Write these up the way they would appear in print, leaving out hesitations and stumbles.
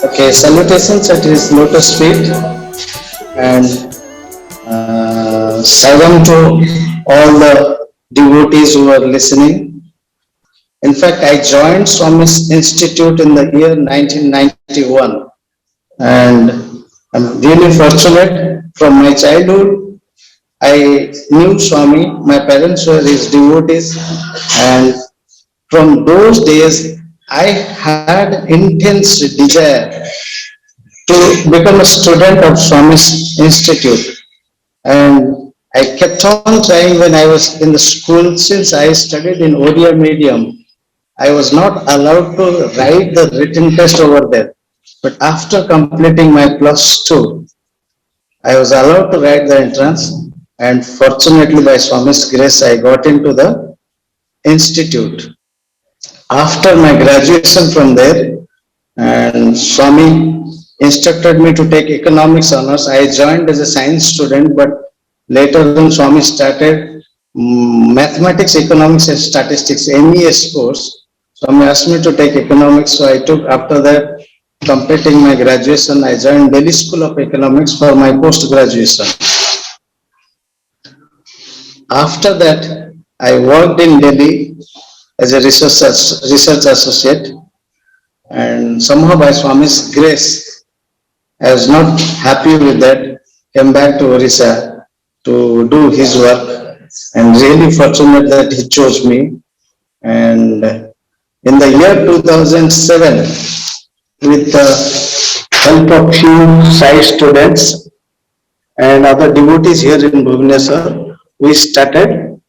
Okay, salutations at his lotus feet and salam to all the devotees who are listening. In fact, I joined Swami's Institute in the year 1991 and I'm really fortunate from my childhood. I knew Swami, my parents were his devotees, and from those days I had intense desire to become a student of Swami's Institute. And I kept on trying when I was in the school. Since I studied in Odia medium, I was not allowed to write the written test over there. But after completing my plus two, I was allowed to write the entrance. And fortunately, by Swami's grace, I got into the institute. After my graduation from there, and Swami instructed me to take economics honors. I joined as a science student, but later on Swami started mathematics, economics and statistics, MES course. Swami asked me to take economics, so I took. After that, completing my graduation, I joined Delhi School of Economics for my post-graduation. After that, I worked in Delhi as a research associate, and somehow by Swami's grace, I was not happy with that, came back to Orissa to do his work, and really fortunate that he chose me. And in the year 2007, with the help of few Sai students and other devotees here in Bhubaneshwar, we started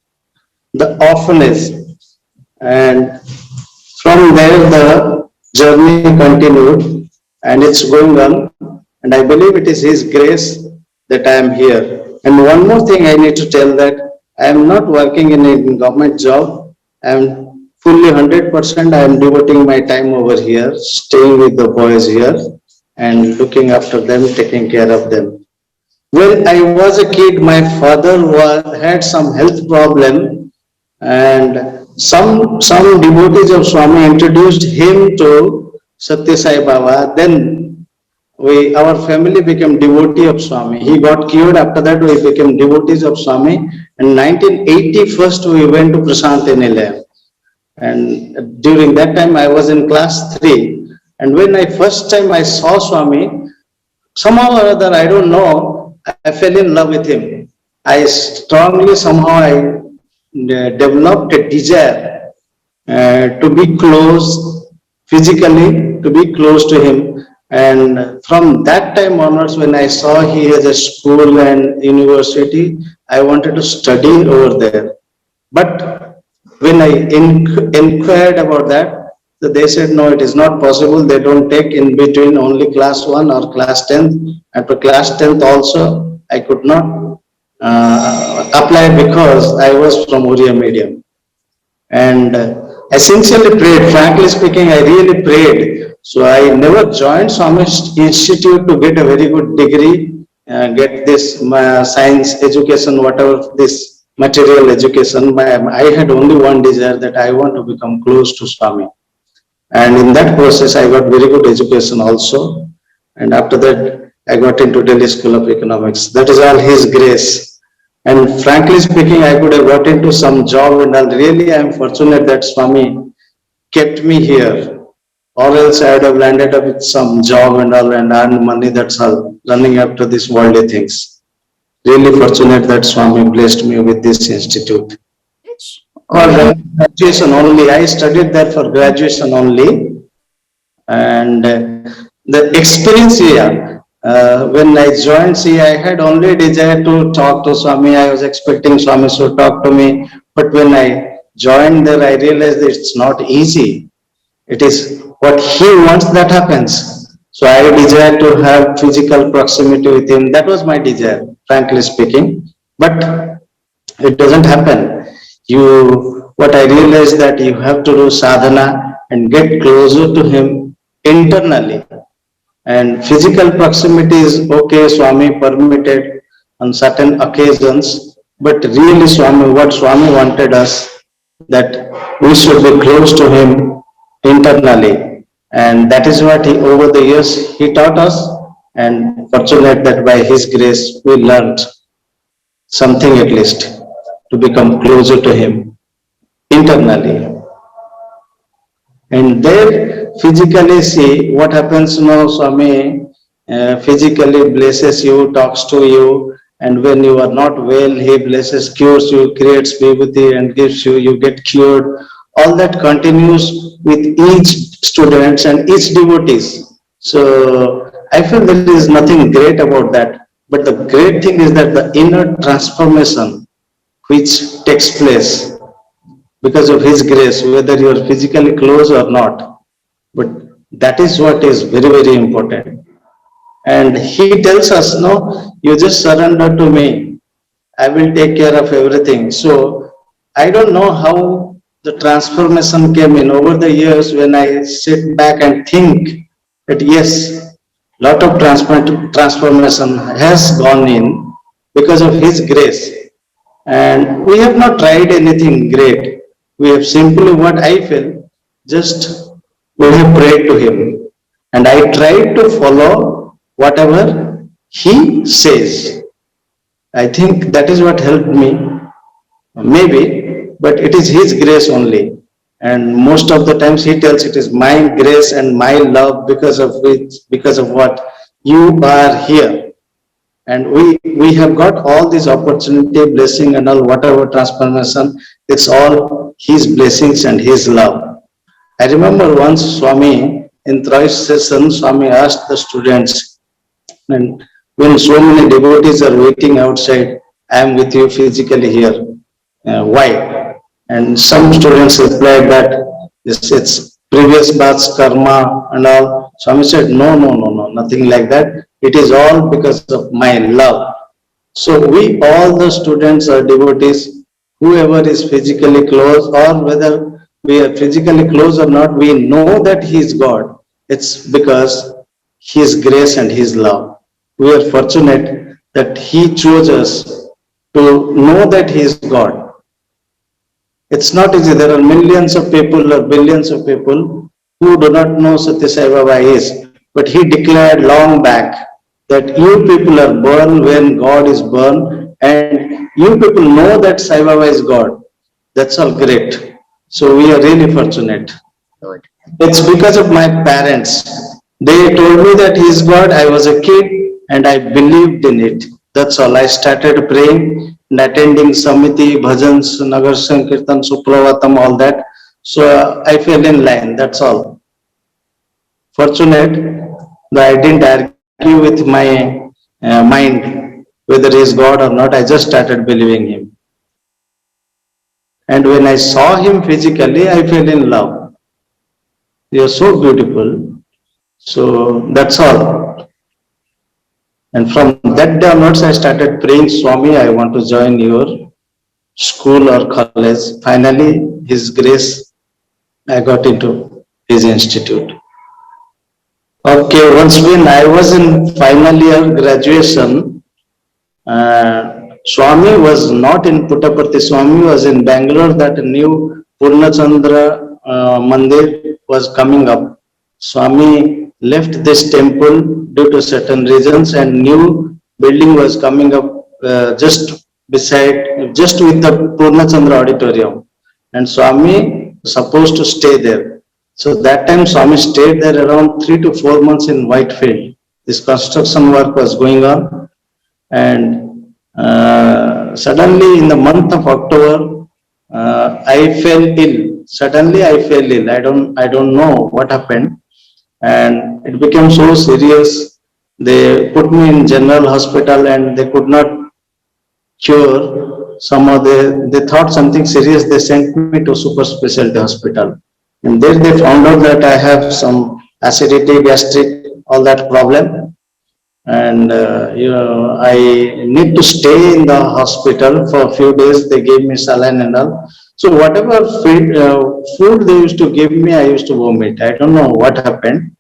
the orphanage, and from there the journey continued and it's going on, and I believe it is his grace that I am here. And one more thing I need to tell, that I am not working in a government job. I am fully 100%. I am devoting my time over here, staying with the boys here and looking after them, taking care of them. When I was a kid, my father had some health problem, and some devotees of Swami introduced him to Satya Sai Baba. Then our family became devotee of Swami. He got cured. After that, we became devotees of Swami. In 1981, we went to Prashant Nilayam. And during that time, I was in class 3. And when I first time I saw Swami, somehow or other, I don't know, I fell in love with him. I strongly somehow developed a desire to be close physically, to be close to him. And from that time onwards, when I saw he has a school and university, I wanted to study over there. But when I inquired about that, so they said, no, it is not possible. They don't take in between only class 1 or class 10. After class 10th also, I could not apply because I was from Oriya medium. And I sincerely prayed, frankly speaking, I really prayed. So I never joined Swami's Institute to get a very good degree, get this science education, whatever this material education. I had only one desire, that I want to become close to Swami. And in that process, I got very good education also. And after that, I got into Delhi School of Economics. That is all his grace. And frankly speaking, I could have got into some job, and really I am fortunate that Swami kept me here. Or else I would have landed up with some job and all and earned money, that's all, running after these worldly things. Really fortunate that Swami blessed me with this institute. For graduation only, I studied there for graduation only. And the experience here, when I joined, I had only desire to talk to Swami. I was expecting Swami to talk to me. But when I joined there, I realized that it's not easy. It is what he wants that happens. So I desire to have physical proximity with him. That was my desire, frankly speaking. But it doesn't happen. What I realized, that you have to do sadhana and get closer to him internally. And physical proximity is okay, Swami permitted on certain occasions, but really what Swami wanted us, that we should be close to him internally. And that is what he, over the years, he taught us. And fortunate that by his grace, we learned something at least to become closer to him internally. And there physically see what happens now. Swami physically blesses you, talks to you, and when you are not well, he blesses, cures you, creates vibhuti and gives you, you get cured. All that continues with each students and each devotees. So I feel there is nothing great about that. But the great thing is that the inner transformation which takes place because of his grace, whether you are physically close or not. But that is what is very, very important. And he tells us, no, you just surrender to me. I will take care of everything. So I don't know how the transformation came in over the years. When I sit back and think that yes, lot of transformation has gone in because of his grace. And we have not tried anything great. We have simply, what I feel, just we have prayed to him. And I tried to follow whatever he says. I think that is what helped me, maybe, but it is his grace only. And most of the times he tells it is my grace and my love because of which, because of what you are here. And we have got all this opportunity, blessing and all, whatever transformation, it's all his blessings and his love. I remember once Swami, in thrice session, Swami asked the students, and when so many devotees are waiting outside, I am with you physically here. Why? And some students replied that it's previous birth's karma and all. Swami said, no, no, no, no, nothing like that. It is all because of my love. So we, all the students or devotees, whoever is physically close, or whether we are physically close or not, we know that he is God. It's because his grace and his love. We are fortunate that he chose us to know that he is God. It's not easy. There are millions of people or billions of people who do not know Satya Sai Baba is. But he declared long back that you people are born when God is born, and you people know that Sai Baba is God. That's all great. So we are really fortunate. Good. It's because of my parents. They told me that he is God. I was a kid and I believed in it. That's all. I started praying and attending Samiti, Bhajans, Nagar Sankirtan, Supravatam, all that. So I fell in line. That's all. Fortunate that I didn't argue with my mind whether he is God or not. I just started believing him. And when I saw him physically, I fell in love. You are so beautiful. So that's all. And from that day onwards, I started praying, Swami, I want to join your school or college. Finally, his grace, I got into his institute. Okay, once when I was in final year graduation, Swami was not in Puttaparthi. Swami was in Bangalore. That new Purnachandra Mandir was coming up. Swami left this temple due to certain reasons, and new building was coming up just beside, just with the Purnachandra auditorium. And Swami was supposed to stay there. So that time Swami stayed there around 3 to 4 months in Whitefield. This construction work was going on, and suddenly in the month of October, I fell ill. Suddenly I fell ill. I don't know what happened, and it became so serious. They put me in general hospital and they could not cure. Somehow they thought something serious. They sent me to super specialty hospital. And there they found out that I have some acidity, gastric, all that problem. And I need to stay in the hospital for a few days. They gave me saline and all. So whatever food they used to give me, I used to vomit. I don't know what happened.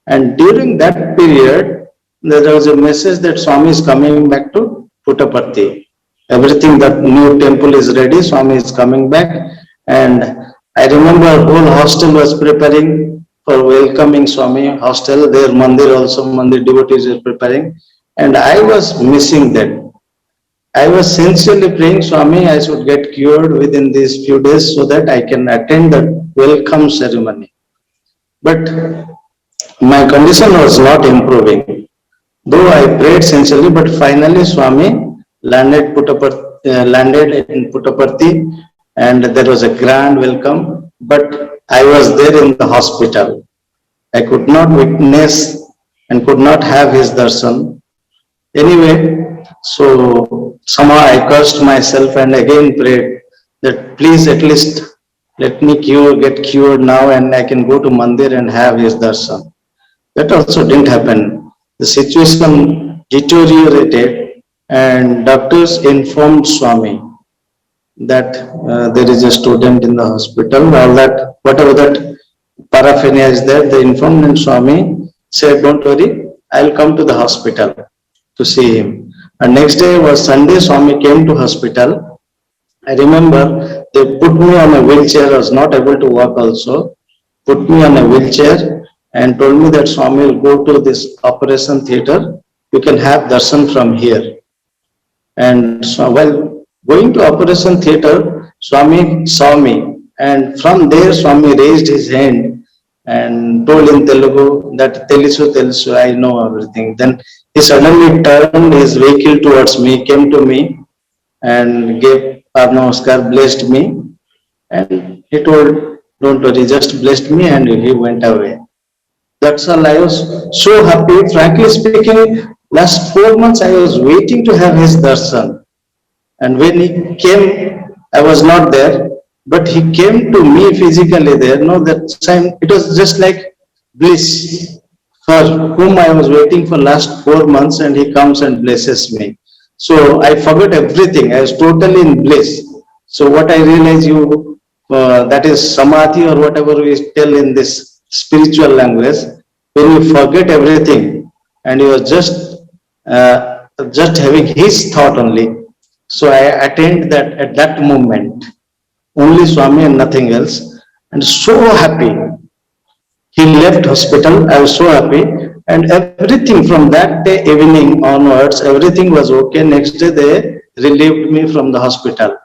And during that period, there was a message that Swami is coming back to Puttaparthi. Everything, that new temple is ready. Swami is coming back. And I remember whole hostel was preparing for welcoming Swami hostel. Their mandir also, mandir devotees were preparing, and I was missing that. I was sincerely praying, Swami, I should get cured within these few days so that I can attend the welcome ceremony. But my condition was not improving. Though I prayed sincerely, but finally Swami landed in Puttaparthi, and there was a grand welcome. But I was there in the hospital. I could not witness and could not have his darshan. Anyway, so somehow I cursed myself and again prayed that please at least let me get cured now and I can go to mandir and have his darshan. That also didn't happen. The situation deteriorated and doctors informed Swami that there is a student in the hospital, all that, whatever that paraphernalia is there, they informed and Swami said, don't worry, I'll come to the hospital to see him. And next day was Sunday, Swami came to hospital. I remember they put me on a wheelchair, I was not able to walk also, put me on a wheelchair and told me that Swami will go to this operation theatre, you can have darshan from here. And so while going to operation theatre, Swami saw me and from there Swami raised his hand and told in Telugu that Telusu, I know everything. Then he suddenly turned his vehicle towards me, came to me and gave Namaskar, blessed me, and he told, don't worry, just blessed me, and he went away. That's all. I was so happy. Frankly speaking, last 4 months I was waiting to have his darshan. And when he came, I was not there, but he came to me physically there. No, that time it was just like bliss for whom I was waiting for last 4 months, and he comes and blesses me. So I forgot everything. I was totally in bliss. So what I realized, that is samadhi or whatever we tell in this spiritual language, when you forget everything and you are just having his thought only. So I attained that at that moment, only Swami and nothing else, and so happy. He left hospital, I was so happy, and everything from that day evening onwards, everything was okay. Next day they relieved me from the hospital.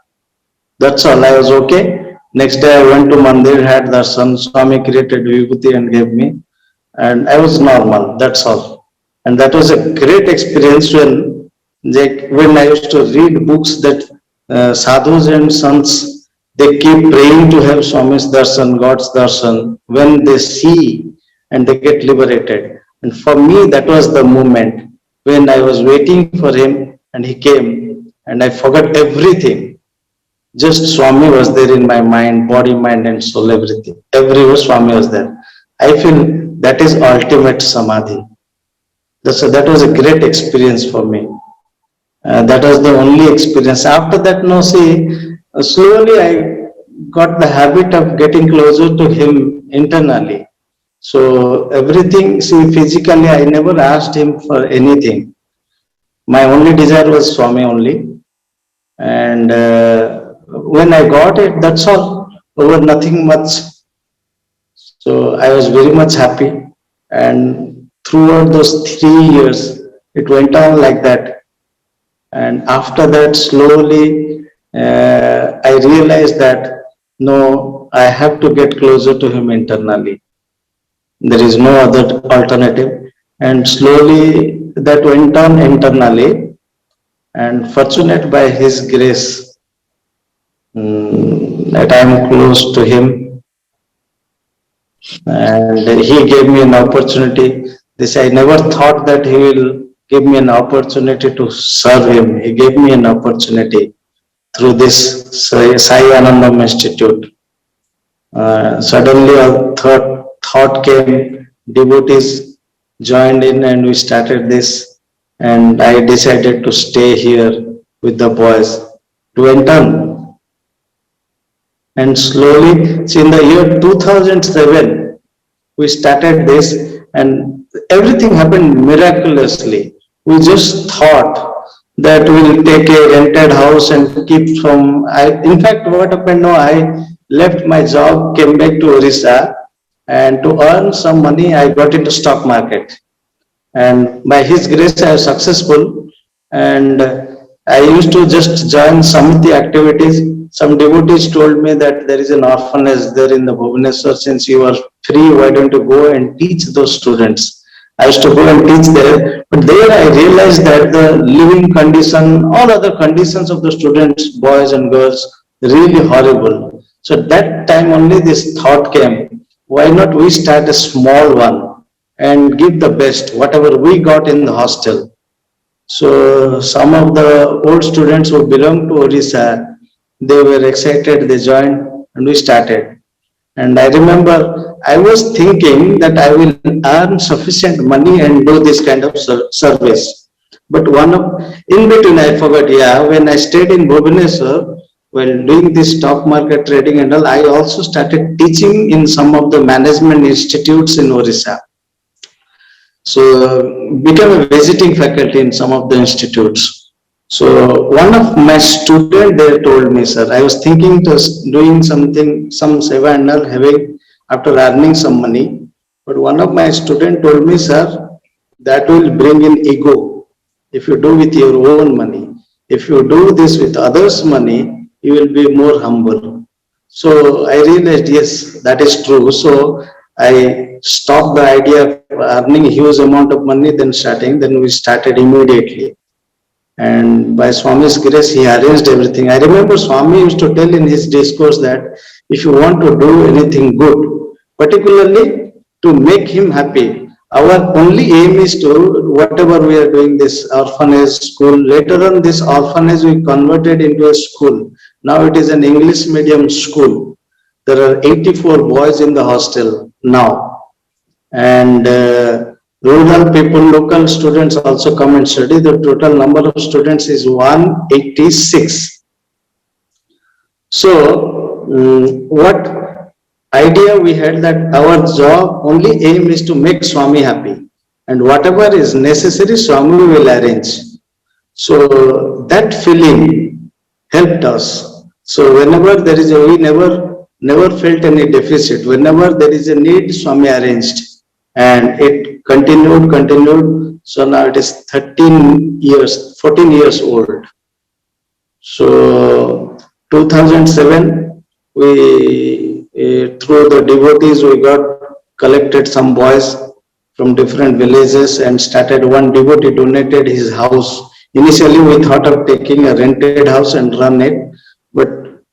That's all, I was okay. Next day I went to mandir, had darshan, Swami created vibhuti and gave me, and I was normal, that's all. And that was a great experience when I used to read books that sadhus and sants, they keep praying to have Swami's darshan, God's darshan, when they see and they get liberated. And for me, that was the moment when I was waiting for him and he came and I forgot everything. Just Swami was there in my mind, body, mind and soul, everything. Everywhere Swami was there. I feel that is ultimate samadhi. That was a great experience for me. That was the only experience. After that, slowly I got the habit of getting closer to him internally. So everything, physically, I never asked him for anything. My only desire was Swami only. And when I got it, that's all, over nothing much. So I was very much happy. And throughout those 3 years, it went on like that. And after that, slowly, I realized that, no, I have to get closer to him internally. There is no other alternative. And slowly that went on internally. And fortunate by his grace, that I am close to him. And he gave me an opportunity. This I never thought that he will give me an opportunity to serve him. He gave me an opportunity through this Sai Anandam Institute. Suddenly a thought came, devotees joined in and we started this, and I decided to stay here with the boys to intern. And slowly, in the year 2007, we started this and everything happened miraculously. We just thought that we'll take a rented house and keep in fact, what happened now, I left my job, came back to Orissa, and to earn some money, I got into stock market. And by his grace, I was successful. And I used to just join Samiti activities. Some devotees told me that there is an orphanage there in the Bhubaneshwar. Since you are free, why don't you go and teach those students? I used to go and teach there, but there I realized that the living condition, all other conditions of the students, boys and girls, really horrible. So that time only this thought came, why not we start a small one and give the best, whatever we got in the hostel. So some of the old students who belong to Odisha, they were excited, they joined and we started. And I remember I was thinking that I will earn sufficient money and do this kind of service. But one of, in between I forgot, yeah, when I stayed in Bhubaneswar, while doing this stock market trading and all, I also started teaching in some of the management institutes in Orissa. So became a visiting faculty in some of the institutes. So one of my student there told me, sir, I was thinking to doing something, some sewa and all, having after earning some money. But one of my student told me, sir, that will bring in ego. If you do with your own money, if you do this with others' money, you will be more humble. So I realized, yes, that is true. So I stopped the idea of earning a huge amount of money, then we started immediately. And by Swami's grace, he arranged everything. I remember Swami used to tell in his discourse that if you want to do anything good, particularly to make him happy, our only aim is to, whatever we are doing, this orphanage school, later on this orphanage we converted into a school. Now it is an English medium school. There are 84 boys in the hostel now. And rural people, local students also come and study. The total number of students is 186. So, what idea we had that our job only aim is to make Swami happy, and whatever is necessary, Swami will arrange. So that feeling helped us. So whenever there is a, we never felt any deficit. Whenever there is a need, Swami arranged, and it continued. So now it is 14 years old. So 2007, we through the devotees we got collected some boys from different villages and started. One devotee donated his house. Initially we thought of taking a rented house and run it, but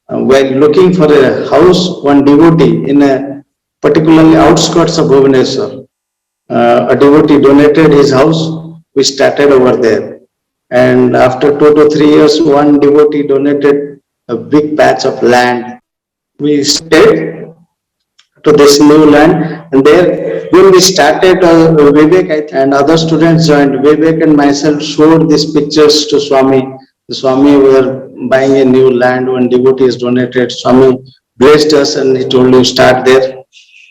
while looking for a house, one devotee in a particularly outskirts of Bhubaneswar, a devotee donated his house. We started over there, and after 2 to 3 years, one devotee donated a big patch of land. We stayed to this new land, and there when we started, Vivek and other students joined. Vivek and myself showed these pictures to Swami. Swami, we are buying a new land, one devotee is donated. Swami blessed us and he told you start there.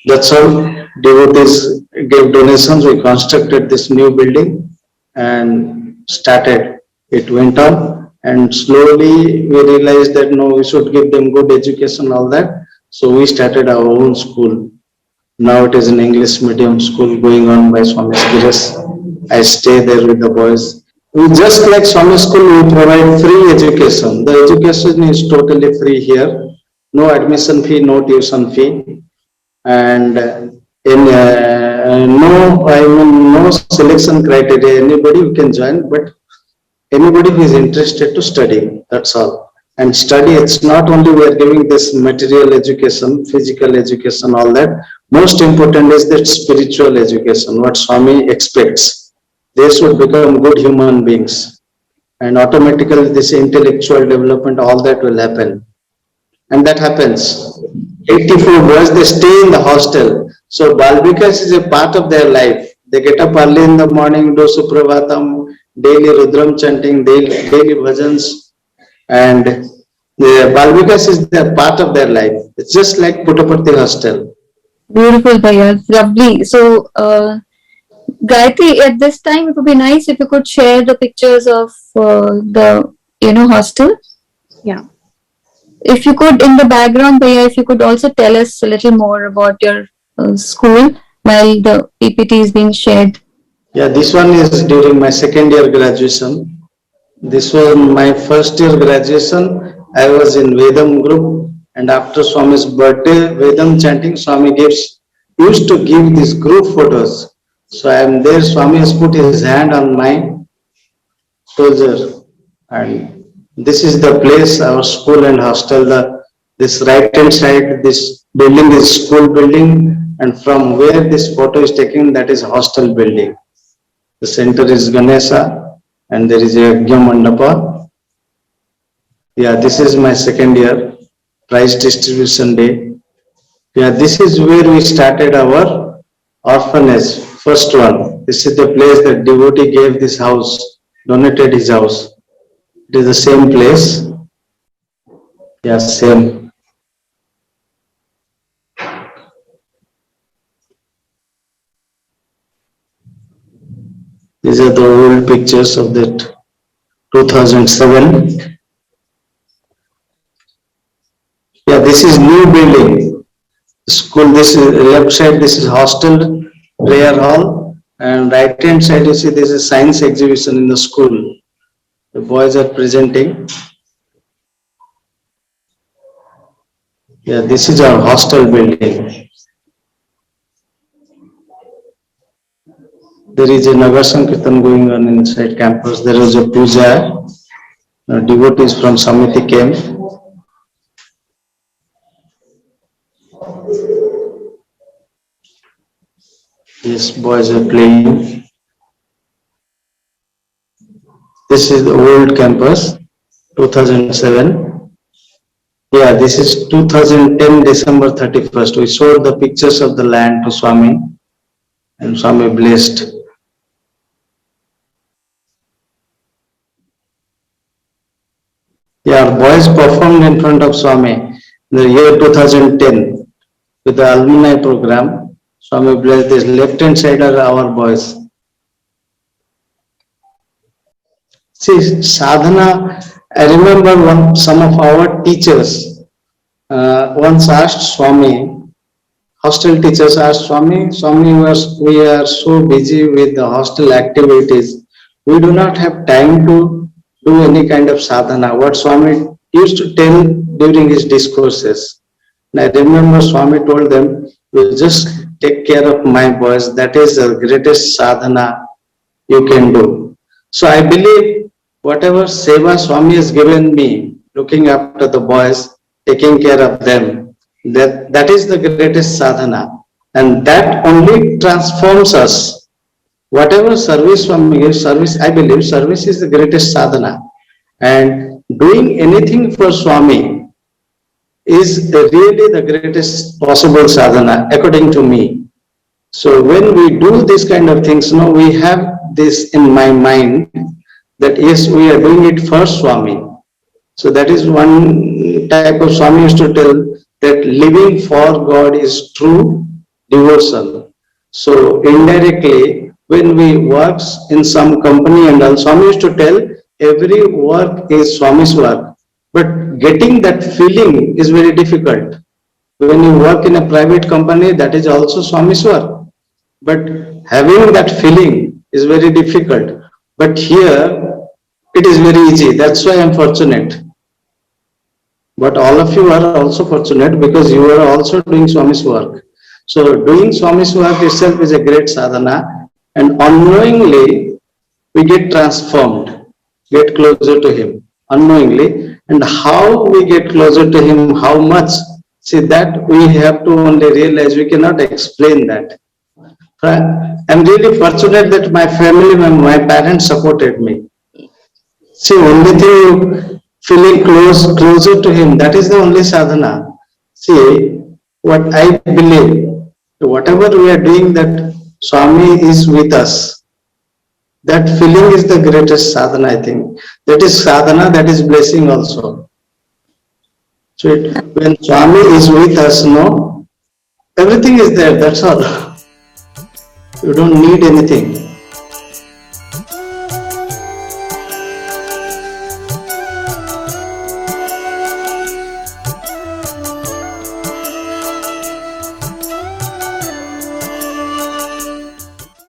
That's how devotees gave donations. We constructed this new building and started. It went on, and slowly we realized that no, we should give them good education, all that. So we started our own school. Now it is an English medium school going on by Swami's grace. I stay there with the boys. We just like Swami school, we provide free education. The education is totally free here. No admission fee, no tuition fee, and no selection criteria. Anybody who can join, but anybody who is interested to study. That's all. And study, it's not only we are giving this material education, physical education, all that. Most important is that spiritual education, what Swami expects. They should become good human beings. And automatically this intellectual development, all that will happen. And that happens. 84 boys, they stay in the hostel. So Balbikas is a part of their life. They get up early in the morning, do Suprabhatam, daily Rudram chanting, daily bhajans, and the Balbikas is the part of their life. It's just like Puttaparthi hostel. Beautiful, Bhaiya. Lovely. So, Gayatri, at this time, it would be nice if you could share the pictures of the, hostel. Yeah. If you could, in the background, Bhaiya, if you could also tell us a little more about your school while the PPT is being shared? Yeah, this one is during my second year graduation. This was my first year graduation. I was in Vedam group, and after Swami's birthday, Vedam chanting, Swami gives used to give these group photos. So I am there. Swami has put his hand on my shoulder, and this is the place, our school and hostel. This right hand side, this building is school building, and from where this photo is taken, that is hostel building. The center is Ganesha, and there is a Yajna Mandapa. Yeah, this is my second year, prize distribution day. Yeah, this is where we started our orphanage, first one. This is the place that devotee gave this house, donated his house. It is the same place. Yeah, same. These are the old pictures of that 2007. Yeah, this is new building. School, this is left side, this is hostel, prayer hall, and right hand side you see this is science exhibition in the school. The boys are presenting. Yeah, this is our hostel building. There is a Nagar Sankirtan going on inside campus. There is a puja. Devotees from Samiti came. These boys are playing. This is the old campus, 2007. Yeah, this is 2010 December 31st. We showed the pictures of the land to Swami, and Swami blessed. Yeah, our boys performed in front of Swami in the year 2010 with the alumni program. Swami blessed. This left hand side are our boys. See, sadhana, I remember some of our teachers once asked Swami, hostel teachers asked Swami, we are so busy with the hostel activities, we do not have time to do any kind of sadhana. What Swami used to tell during his discourses. And I remember Swami told them, you just take care of my boys, that is the greatest sadhana you can do. So I believe whatever sewa Swami has given me, looking after the boys, taking care of them, that is the greatest sadhana. And that only transforms us. Whatever service Swami gives, service, I believe service is the greatest sadhana. And doing anything for Swami is really the greatest possible sadhana, according to me. So when we do this kind of things, now we have this in my mind that yes, we are doing it for Swami. So that is one type of Swami used to tell that living for God is true devotion. So indirectly, when we work in some company and all, Swami used to tell every work is Swami's work. But getting that feeling is very difficult. When you work in a private company, that is also Swami's work. But having that feeling is very difficult. But here, it is very easy. That's why I am fortunate. But all of you are also fortunate because you are also doing Swami's work. So doing Swami's work itself is a great sadhana, and unknowingly we get transformed, get closer to him, unknowingly. And how we get closer to him, how much, see that we have to only realize, we cannot explain that. I'm really fortunate that my family, my parents supported me. See, only thing feeling closer to him, that is the only sadhana. See, what I believe, whatever we are doing, that Swami is with us. That feeling is the greatest sadhana, I think. That is sadhana, that is blessing also. So when Swami is with us, no, everything is there, that's all. You don't need anything.